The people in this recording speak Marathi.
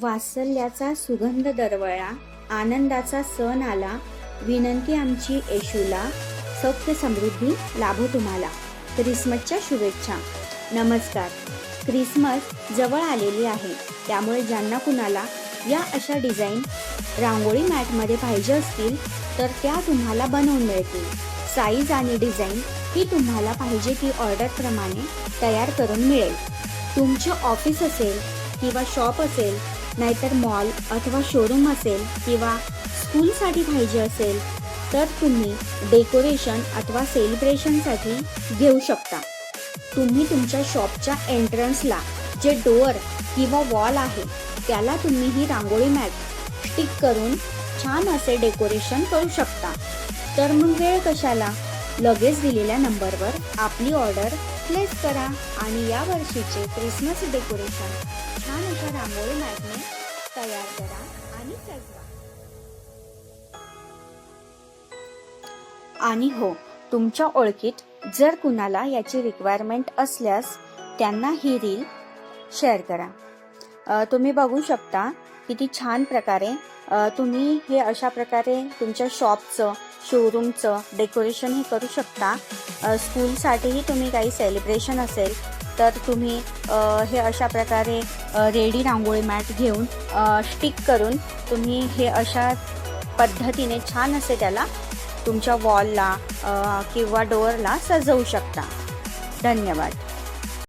वात्सल्याचा सुगंध दरवळला, आनंदाचा सण आला, विनंती आमची येशूला, सौख्य समृद्धी लाभो तुम्हाला. ख्रिसमसच्या शुभेच्छा. नमस्कार. ख्रिसमस जवळ आलेली आहे, त्यामुळे ज्यांना कुणाला या अशा डिझाईन रांगोळी मॅटमध्ये पाहिजे असतील तर त्या तुम्हाला बनवून मिळतील. साईज आणि डिझाईन ही तुम्हाला पाहिजे ती ऑर्डरप्रमाणे तयार करून मिळेल. तुमचे ऑफिस असेल किंवा शॉप असेल, नाहीतर मॉल अथवा शोरूम असेल किंवा स्कूलसाठी पाहिजे असेल तर तुम्ही डेकोरेशन अथवा सेलिब्रेशनसाठी घेऊ शकता. तुम्ही तुमच्या शॉपच्या एंट्रन्सला जे डोअर किंवा वॉल आहे त्याला तुम्ही ही रांगोळी मॅट स्टिक करून छान असे डेकोरेशन करू शकता. तर मग वेळ कशाला, लगेच दिलेल्या नंबरवर आपली ऑर्डर प्लेस करा आणि या वर्षीचे क्रिसमस डेकोरेशन छान अशा रांगोळी मॅटने तयार करा आणि सजवा. आणि हो, तुमच्या ओळखीत जर कुणाला याची रिक्वायरमेंट असल्यास त्यांना ही रील शेअर करा. तुम्ही बघू शकता किती छान प्रकारे तुम्ही हे अशा प्रकारे तुमच्या शॉपचं शोरूमचं डेकोरेशन हे करू शकता. स्कूलसाठीही तुम्ही काही सेलिब्रेशन असेल तर तुम्ही हे अशा प्रकारे रेडी रांगोळी मॅट घेऊन स्टिक करून तुम्ही हे अशा पद्धतीने छान असे त्याला तुमच्या वॉलला किंवा डोअरला सजवू शकता. धन्यवाद.